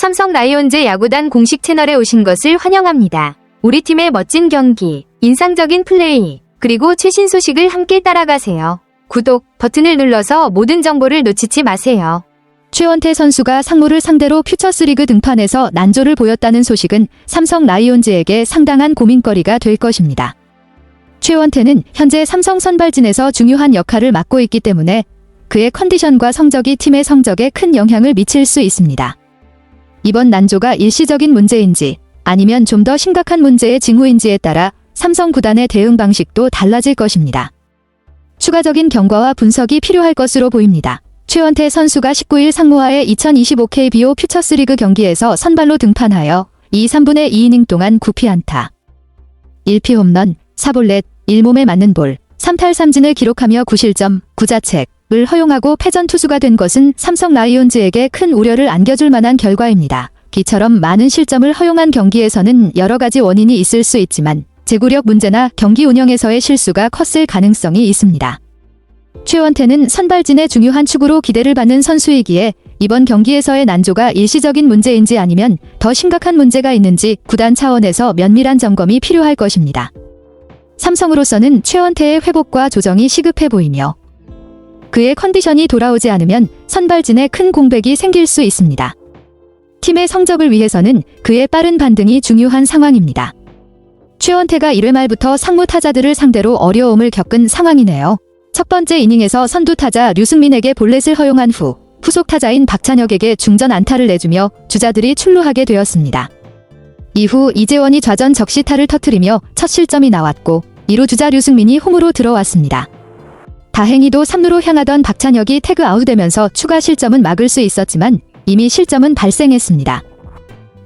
삼성 라이온즈 야구단 공식 채널에 오신 것을 환영합니다. 우리 팀의 멋진 경기, 인상적인 플레이, 그리고 최신 소식을 함께 따라가세요. 구독 버튼을 눌러서 모든 정보를 놓치지 마세요. 최원태 선수가 상무를 상대로 퓨처스리그 등판에서 난조를 보였다는 소식은 삼성 라이온즈에게 상당한 고민거리가 될 것입니다. 최원태는 현재 삼성 선발진에서 중요한 역할을 맡고 있기 때문에 그의 컨디션과 성적이 팀의 성적에 큰 영향을 미칠 수 있습니다. 이번 난조가 일시적인 문제인지 아니면 좀 더 심각한 문제의 징후인지에 따라 삼성 구단의 대응 방식도 달라질 것입니다. 추가적인 경과와 분석이 필요할 것으로 보입니다. 최원태 선수가 19일 상무와의 2025 KBO 퓨처스리그 경기에서 선발로 등판하여 2, 3분의 2이닝 동안 9피안타, 1피 홈런, 4볼넷, 1몸에 맞는 볼, 3탈삼진을 기록하며 9실점, 9자책을 허용하고 패전 투수가 된 것은 삼성 라이온즈에게 큰 우려를 안겨줄 만한 결과입니다. 이처럼 많은 실점을 허용한 경기에서는 여러 가지 원인이 있을 수 있지만 제구력 문제나 경기 운영에서의 실수가 컸을 가능성이 있습니다. 최원태는 선발진의 중요한 축으로 기대를 받는 선수이기에 이번 경기에서의 난조가 일시적인 문제인지 아니면 더 심각한 문제가 있는지 구단 차원에서 면밀한 점검이 필요할 것입니다. 삼성으로서는 최원태의 회복과 조정이 시급해 보이며 그의 컨디션이 돌아오지 않으면 선발진에 큰 공백이 생길 수 있습니다. 팀의 성적을 위해서는 그의 빠른 반등이 중요한 상황입니다. 최원태가 1회 말부터 상무 타자들을 상대로 어려움을 겪은 상황이네요. 첫 번째 이닝에서 선두 타자 류승민에게 볼넷을 허용한 후 후속 타자인 박찬혁에게 중전 안타를 내주며 주자들이 출루하게 되었습니다. 이후 이재원이 좌전 적시타를 터뜨리며 첫 실점이 나왔고 2루 주자 류승민이 홈으로 들어왔습니다. 다행히도 3루로 향하던 박찬혁이 태그 아웃되면서 추가 실점은 막을 수 있었지만 이미 실점은 발생했습니다.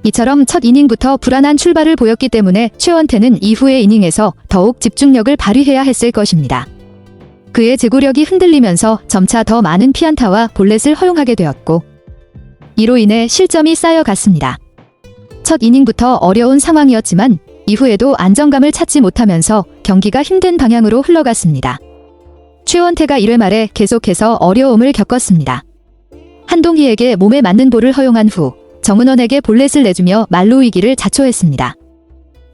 이처럼 첫 이닝부터 불안한 출발을 보였기 때문에 최원태는 이후의 이닝에서 더욱 집중력을 발휘해야 했을 것입니다. 그의 제구력이 흔들리면서 점차 더 많은 피안타와 볼넷을 허용하게 되었고 이로 인해 실점이 쌓여갔습니다. 첫 이닝부터 어려운 상황이었지만 이후에도 안정감을 찾지 못하면서 경기가 힘든 방향으로 흘러갔습니다. 최원태가 1회 말에 계속해서 어려움을 겪었습니다. 한동희에게 몸에 맞는 볼을 허용한 후 정은원에게 볼넷을 내주며 말루 위기를 자초했습니다.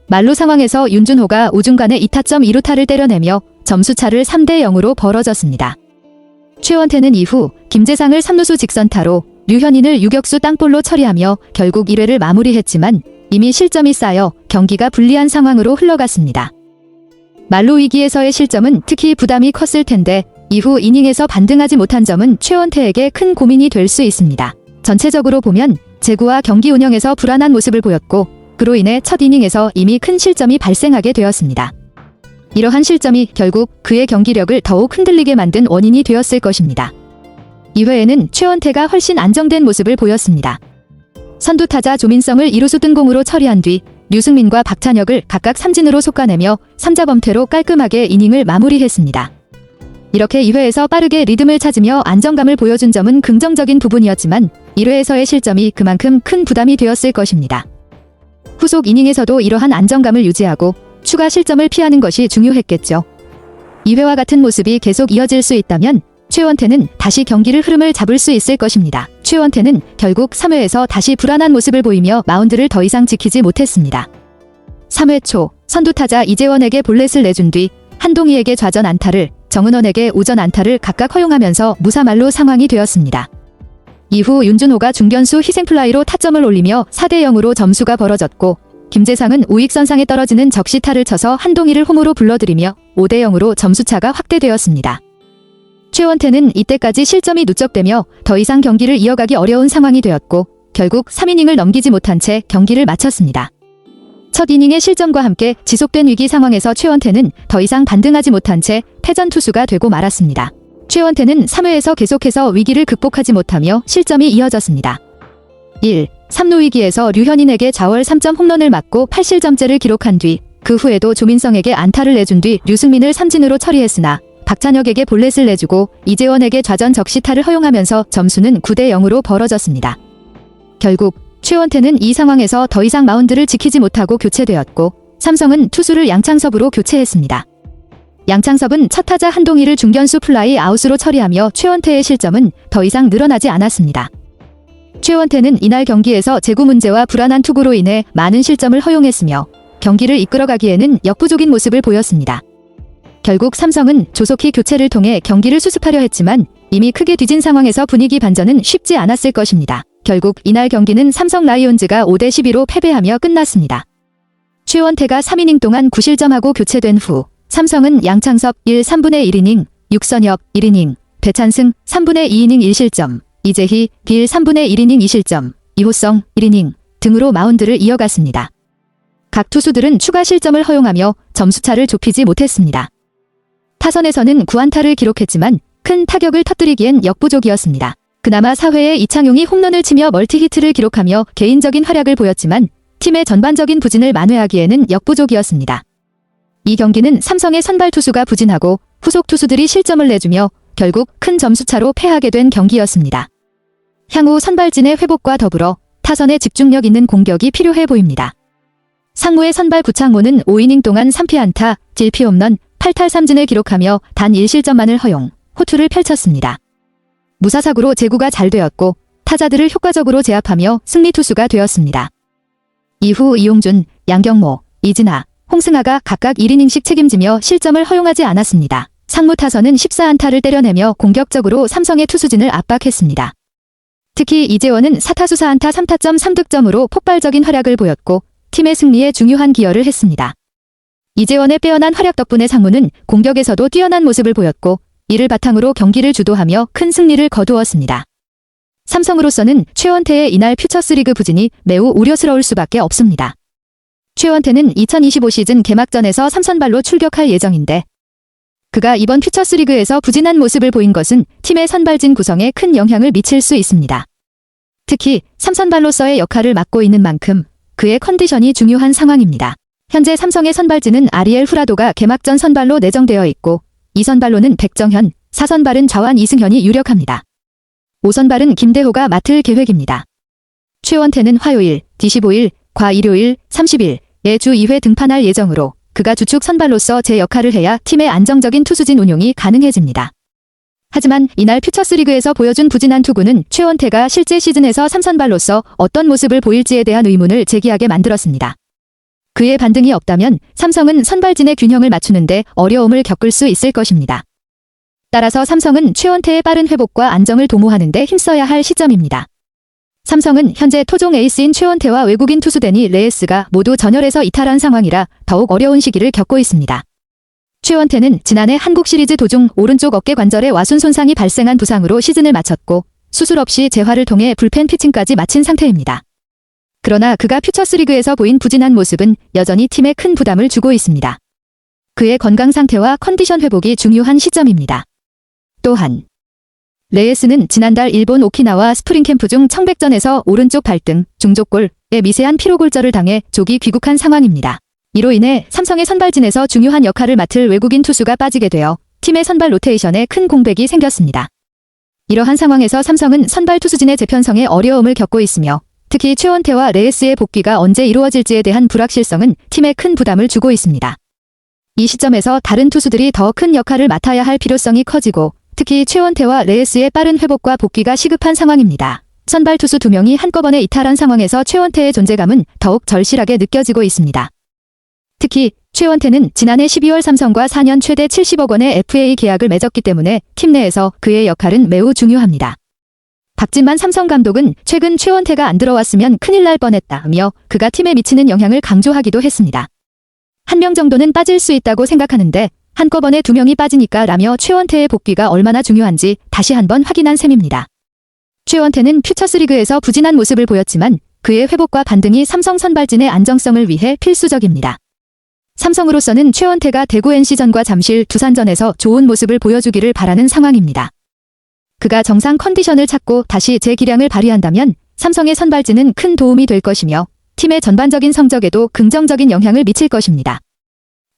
말루 상황에서 윤준호가 우중간에 2타점 2루타를 때려내며 점수차를 3대 0으로 벌어졌습니다. 최원태는 이후 김재상을 3루수 직선타로 류현인을 유격수 땅볼로 처리하며 결국 1회를 마무리했지만 이미 실점이 쌓여 경기가 불리한 상황으로 흘러갔습니다. 말루 위기에서의 실점은 특히 부담이 컸을 텐데 이후 이닝에서 반등하지 못한 점은 최원태에게 큰 고민이 될 수 있습니다. 전체적으로 보면 제구와 경기 운영에서 불안한 모습을 보였고 그로 인해 첫 이닝에서 이미 큰 실점이 발생하게 되었습니다. 이러한 실점이 결국 그의 경기력을 더욱 흔들리게 만든 원인이 되었을 것입니다. 2회에는 최원태가 훨씬 안정된 모습을 보였습니다. 선두타자 조민성을 2루수 뜬공으로 처리한 뒤 류승민과 박찬혁을 각각 삼진으로 솎아내며 3자 범퇴로 깔끔하게 이닝을 마무리했습니다. 이렇게 2회에서 빠르게 리듬을 찾으며 안정감을 보여준 점은 긍정적인 부분이었지만 1회에서의 실점이 그만큼 큰 부담이 되었을 것입니다. 후속 이닝에서도 이러한 안정감을 유지하고 추가 실점을 피하는 것이 중요했겠죠. 2회와 같은 모습이 계속 이어질 수 있다면 최원태는 다시 경기를 흐름을 잡을 수 있을 것입니다. 최원태는 결국 3회에서 다시 불안한 모습을 보이며 마운드를 더 이상 지키지 못했습니다. 3회 초 선두타자 이재원에게 볼넷을 내준 뒤 한동희에게 좌전 안타를 정은원에게 우전 안타를 각각 허용하면서 무사말로 상황이 되었습니다. 이후 윤준호가 중견수 희생플라이로 타점을 올리며 4대 0으로 점수가 벌어졌고 김재상은 우익선상에 떨어지는 적시타를 쳐서 한동희를 홈으로 불러들이며 5대 0으로 점수차가 확대되었습니다. 최원태는 이때까지 실점이 누적되며 더 이상 경기를 이어가기 어려운 상황이 되었고 결국 3이닝을 넘기지 못한 채 경기를 마쳤습니다. 첫 이닝의 실점과 함께 지속된 위기 상황에서 최원태는 더 이상 반등하지 못한 채 패전 투수가 되고 말았습니다. 최원태는 3회에서 계속해서 위기를 극복하지 못하며 실점이 이어졌습니다. 1. 3루 위기에서 류현인에게 좌월 3점 홈런을 맞고 8실점째를 기록한 뒤 그 후에도 조민성에게 안타를 내준 뒤 류승민을 삼진으로 처리했으나 박찬혁에게 볼넷을 내주고 이재원에게 좌전 적시타를 허용하면서 점수는 9대 0으로 벌어졌습니다. 결국 최원태는 이 상황에서 더 이상 마운드를 지키지 못하고 교체되었고 삼성은 투수를 양창섭으로 교체했습니다. 양창섭은 첫 타자 한동희를 중견수 플라이 아웃으로 처리하며 최원태의 실점은 더 이상 늘어나지 않았습니다. 최원태는 이날 경기에서 제구 문제와 불안한 투구로 인해 많은 실점을 허용했으며 경기를 이끌어가기에는 역부족인 모습을 보였습니다. 결국 삼성은 조속히 교체를 통해 경기를 수습하려 했지만 이미 크게 뒤진 상황에서 분위기 반전은 쉽지 않았을 것입니다. 결국 이날 경기는 삼성 라이온즈가 5대12로 패배하며 끝났습니다. 최원태가 3이닝 동안 9실점하고 교체된 후 삼성은 양창섭 1, 3분의 1이닝, 육선혁 1이닝, 배찬승 3분의 2이닝 1실점, 이재희 빌 3분의 1이닝 2실점, 이호성 1이닝 등으로 마운드를 이어갔습니다. 각 투수들은 추가 실점을 허용하며 점수차를 좁히지 못했습니다. 타선에서는 9안타를 기록했지만 큰 타격을 터뜨리기엔 역부족이었습니다. 그나마 4회에 이창용이 홈런을 치며 멀티히트를 기록하며 개인적인 활약을 보였지만 팀의 전반적인 부진을 만회하기에는 역부족이었습니다. 이 경기는 삼성의 선발 투수가 부진하고 후속 투수들이 실점을 내주며 결국 큰 점수차로 패하게 된 경기였습니다. 향후 선발진의 회복과 더불어 타선의 집중력 있는 공격이 필요해 보입니다. 상무의 선발 구창모는 5이닝 동안 3피안타, 1피 홈런, 8탈 3진을 기록하며 단 1실점만을 허용, 호투를 펼쳤습니다. 무사사구로 제구가 잘 되었고 타자들을 효과적으로 제압하며 승리 투수가 되었습니다. 이후 이용준, 양경모, 이진아, 홍승아가 각각 1이닝씩 책임지며 실점을 허용하지 않았습니다. 상무 타선은 14안타를 때려내며 공격적으로 삼성의 투수진을 압박했습니다. 특히 이재원은 4타수 4안타 3타점 3득점으로 폭발적인 활약을 보였고 팀의 승리에 중요한 기여를 했습니다. 이재원의 빼어난 활약 덕분에 상무는 공격에서도 뛰어난 모습을 보였고 이를 바탕으로 경기를 주도하며 큰 승리를 거두었습니다. 삼성으로서는 최원태의 이날 퓨처스리그 부진이 매우 우려스러울 수밖에 없습니다. 최원태는 2025 시즌 개막전에서 3선발로 출격할 예정인데 그가 이번 퓨처스리그에서 부진한 모습을 보인 것은 팀의 선발진 구성에 큰 영향을 미칠 수 있습니다. 특히 3선발로서의 역할을 맡고 있는 만큼 그의 컨디션이 중요한 상황입니다. 현재 삼성의 선발진은 아리엘 후라도가 개막전 선발로 내정되어 있고 2선발로는 백정현, 4선발은 좌완 이승현이 유력합니다. 5선발은 김대호가 맡을 계획입니다. 최원태는 화요일, D15일, 과 일요일, 30일에 주 2회 등판할 예정으로 그가 주축 선발로서 제 역할을 해야 팀의 안정적인 투수진 운용이 가능해집니다. 하지만 이날 퓨처스리그에서 보여준 부진한 투구는 최원태가 실제 시즌에서 3선발로서 어떤 모습을 보일지에 대한 의문을 제기하게 만들었습니다. 그의 반등이 없다면 삼성은 선발진의 균형을 맞추는데 어려움을 겪을 수 있을 것입니다. 따라서 삼성은 최원태의 빠른 회복과 안정을 도모하는 데 힘써야 할 시점입니다. 삼성은 현재 토종 에이스인 최원태와 외국인 투수 데니 레예스가 모두 전열에서 이탈한 상황이라 더욱 어려운 시기를 겪고 있습니다. 최원태는 지난해 한국 시리즈 도중 오른쪽 어깨 관절에 와순 손상이 발생한 부상으로 시즌을 마쳤고 수술 없이 재활을 통해 불펜 피칭까지 마친 상태입니다. 그러나 그가 퓨처스리그에서 보인 부진한 모습은 여전히 팀에 큰 부담을 주고 있습니다. 그의 건강 상태와 컨디션 회복이 중요한 시점입니다. 또한 레예스는 지난달 일본 오키나와 스프링 캠프 중 청백전에서 오른쪽 발등, 중족골에 미세한 피로골절을 당해 조기 귀국한 상황입니다. 이로 인해 삼성의 선발진에서 중요한 역할을 맡을 외국인 투수가 빠지게 되어 팀의 선발 로테이션에 큰 공백이 생겼습니다. 이러한 상황에서 삼성은 선발 투수진의 재편성에 어려움을 겪고 있으며 특히 최원태와 레예스의 복귀가 언제 이루어질지에 대한 불확실성은 팀에 큰 부담을 주고 있습니다. 이 시점에서 다른 투수들이 더 큰 역할을 맡아야 할 필요성이 커지고 특히 최원태와 레예스의 빠른 회복과 복귀가 시급한 상황입니다. 선발 투수 2명이 한꺼번에 이탈한 상황에서 최원태의 존재감은 더욱 절실하게 느껴지고 있습니다. 특히 최원태는 지난해 12월 삼성과 4년 최대 70억 원의 FA 계약을 맺었기 때문에 팀 내에서 그의 역할은 매우 중요합니다. 박진만 삼성 감독은 최근 최원태가 안 들어왔으면 큰일 날 뻔했다며 그가 팀에 미치는 영향을 강조하기도 했습니다. 한 명 정도는 빠질 수 있다고 생각하는데 한꺼번에 2명이 빠지니까 라며 최원태의 복귀가 얼마나 중요한지 다시 한번 확인한 셈입니다. 최원태는 퓨처스리그에서 부진한 모습을 보였지만 그의 회복과 반등이 삼성 선발진의 안정성을 위해 필수적입니다. 삼성으로서는 최원태가 대구 NC전과 잠실 두산전에서 좋은 모습을 보여주기를 바라는 상황입니다. 그가 정상 컨디션을 찾고 다시 재기량을 발휘한다면 삼성의 선발진은 큰 도움이 될 것이며 팀의 전반적인 성적에도 긍정적인 영향을 미칠 것입니다.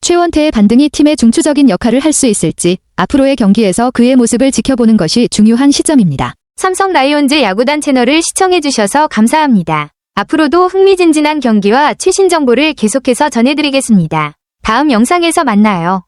최원태의 반등이 팀의 중추적인 역할을 할 수 있을지 앞으로의 경기에서 그의 모습을 지켜보는 것이 중요한 시점입니다. 삼성 라이온즈 야구단 채널을 시청해주셔서 감사합니다. 앞으로도 흥미진진한 경기와 최신 정보를 계속해서 전해드리겠습니다. 다음 영상에서 만나요.